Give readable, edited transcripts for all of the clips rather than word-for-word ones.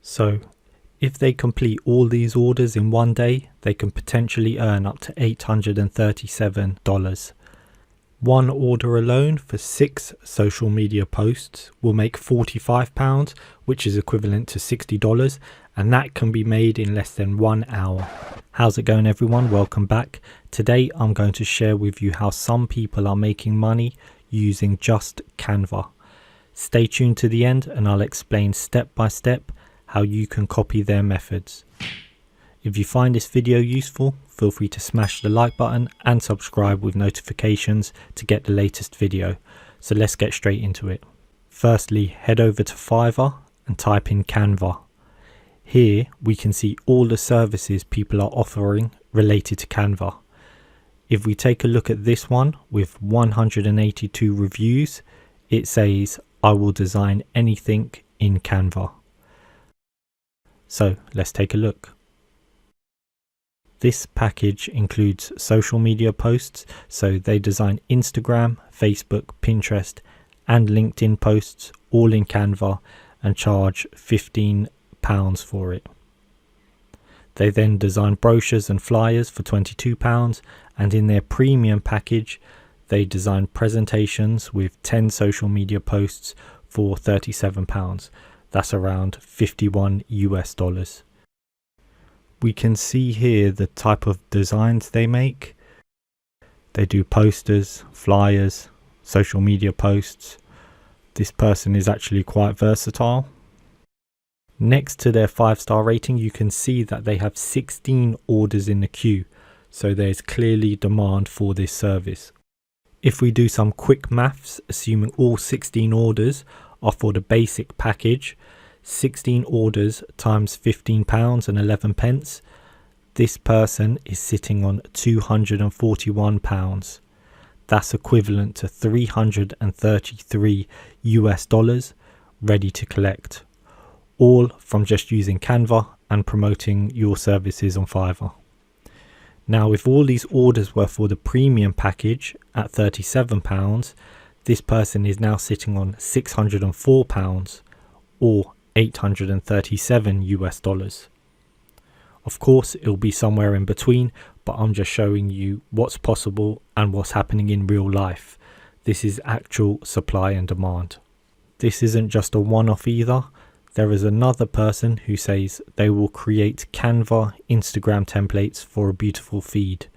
So if they complete all these orders in one day, they can potentially earn up to $837. One order alone for 6 social media posts will make £45, which is equivalent to $60, and that can be made in less than 1 hour. How's it going, everyone? Welcome back. Today I'm going to share with you how some people are making money using just Canva. Stay tuned to the end and I'll explain step by step how you can copy their methods. If you find this video useful, feel free to smash the like button and subscribe with notifications to get the latest video. So let's get straight into it. Firstly, head over to Fiverr and type in Canva. Here we can see all the services people are offering related to Canva. If we take a look at this one with 182 reviews, it says, "I will design anything in Canva." So let's take a look. This package includes social media posts, so they design Instagram, Facebook, Pinterest and LinkedIn posts all in Canva and charge £15 for it. They then design brochures and flyers for £22, and in their premium package they design presentations with 10 social media posts for £37. That's around $51 US. We can see here the type of designs they make. They do posters, flyers, social media posts. This person is actually quite versatile. Next to their 5-star rating, you can see that they have 16 orders in the queue, so there's clearly demand for this service. If we do some quick maths, assuming all 16 orders are for the basic package, 16 orders times £15 and 11 pence, this person is sitting on £241. That's equivalent to $333 US ready to collect, all from just using Canva and promoting your services on Fiverr. Now, if all these orders were for the premium package at £37, this person is now sitting on £604 or $837 US. Of course, it'll be somewhere in between, but I'm just showing you what's possible and what's happening in real life. This is actual supply and demand. This isn't just a one-off either. There is another person who says they will create Canva Instagram templates for a beautiful feed.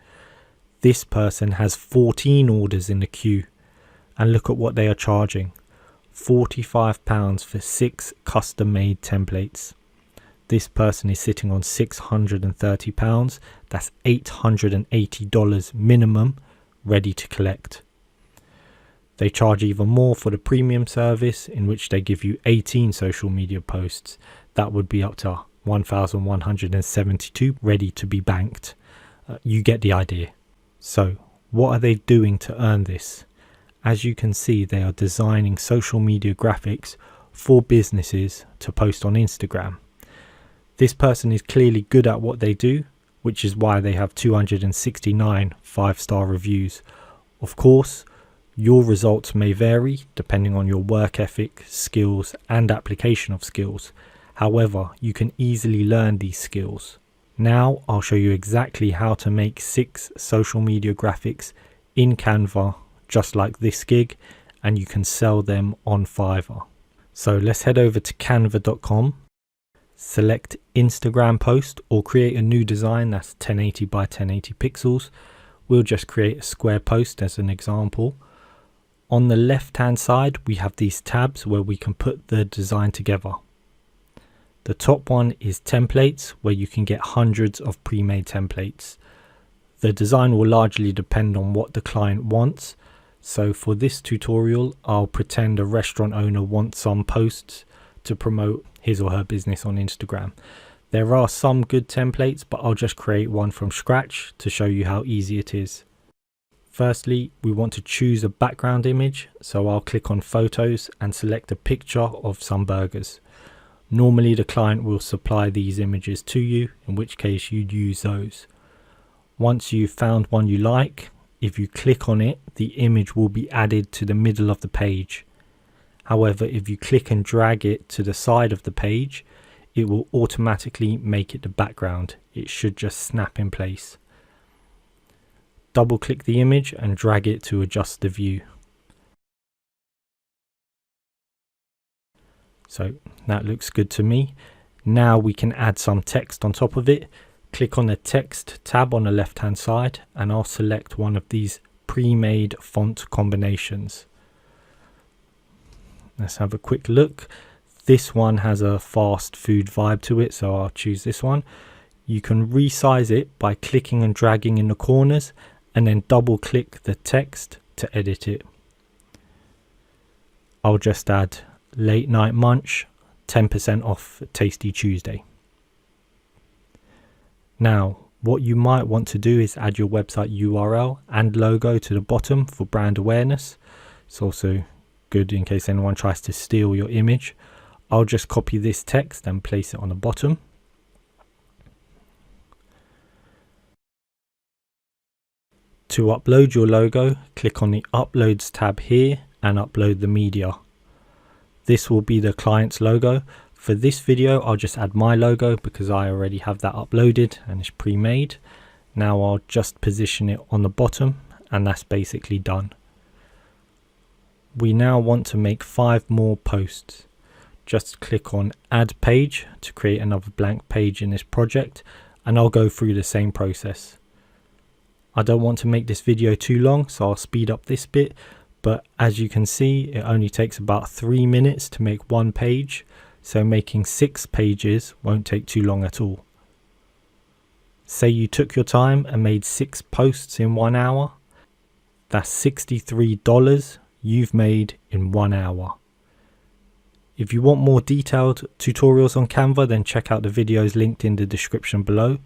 This person has 14 orders in the queue, and look at what they are charging. £45 for 6 custom-made templates. This person is sitting on £630. That's $880 minimum ready to collect. They charge even more for the premium service, in which they give you 18 social media posts. That would be up to 1,172 ready to be banked. You get the idea. So what are they doing to earn this? As you can see, they are designing social media graphics for businesses to post on Instagram. This person is clearly good at what they do, which is why they have 269 5-star reviews. Of course, your results may vary depending on your work ethic, skills and application of skills. However, you can easily learn these skills. Now I'll show you exactly how to make 6 social media graphics in Canva, just like this gig, and you can sell them on Fiverr. So let's head over to canva.com, select Instagram post or create a new design that's 1080 by 1080 pixels. We'll just create a square post as an example. On the left hand side we have these tabs where we can put the design together. The top one is templates, where you can get hundreds of pre-made templates. The design will largely depend on what the client wants. So for this tutorial, I'll pretend a restaurant owner wants some posts to promote his or her business on Instagram. There are some good templates, but I'll just create one from scratch to show you how easy it is. Firstly, we want to choose a background image. So I'll click on photos and select a picture of some burgers. Normally the client will supply these images to you, in which case you'd use those. Once you've found one you like, if you click on it, the image will be added to the middle of the page. However, if you click and drag it to the side of the page, it will automatically make it the background. It should just snap in place. Double click the image and drag it to adjust the view. So that looks good to me. Now we can add some text on top of it. Click on the text tab on the left hand side and I'll select one of these pre-made font combinations. Let's have a quick look. This one has a fast food vibe to it, so I'll choose this one. You can resize it by clicking and dragging in the corners and then double click the text to edit it. I'll just add late night munch, 10% off Tasty Tuesday. Now, what you might want to do is add your website URL and logo to the bottom for brand awareness. It's also good in case anyone tries to steal your image. I'll just copy this text and place it on the bottom. To upload your logo, click on the Uploads tab here and upload the media. This will be the client's logo. For this video, I'll just add my logo because I already have that uploaded and it's pre-made. Now I'll just position it on the bottom and that's basically done. We now want to make 5 more posts. Just click on Add Page to create another blank page in this project, and I'll go through the same process. I don't want to make this video too long, so I'll speed up this bit, but as you can see, it only takes about 3 minutes to make one page, so making 6 pages won't take too long at all. Say you took your time and made 6 posts in 1 hour. That's $63 you've made in 1 hour. If you want more detailed tutorials on Canva, then check out the videos linked in the description below.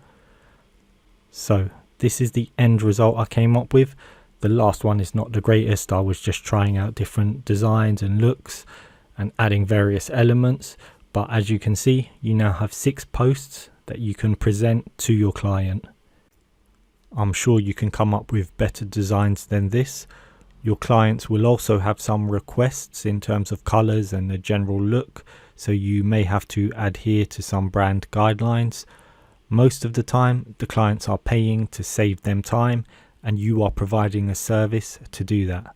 So this is the end result I came up with. The last one is not the greatest. I was just trying out different designs and looks and adding various elements. But as you can see, you now have 6 posts that you can present to your client. I'm sure you can come up with better designs than this. Your clients will also have some requests in terms of colors and the general look, so you may have to adhere to some brand guidelines. Most of the time, the clients are paying to save them time, and you are providing a service to do that.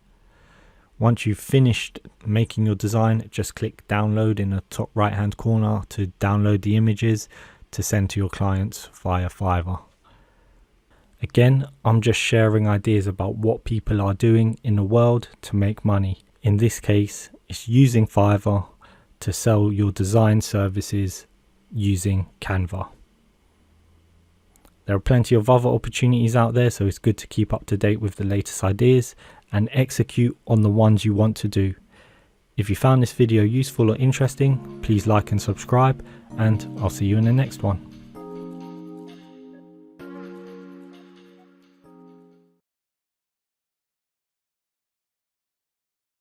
Once you've finished making your design, just click download in the top right hand corner to download the images to send to your clients via Fiverr. Again, I'm just sharing ideas about what people are doing in the world to make money. In this case, it's using Fiverr to sell your design services using Canva. There are plenty of other opportunities out there, so it's good to keep up to date with the latest ideas and execute on the ones you want to do. If you found this video useful or interesting, please like and subscribe, and I'll see you in the next one.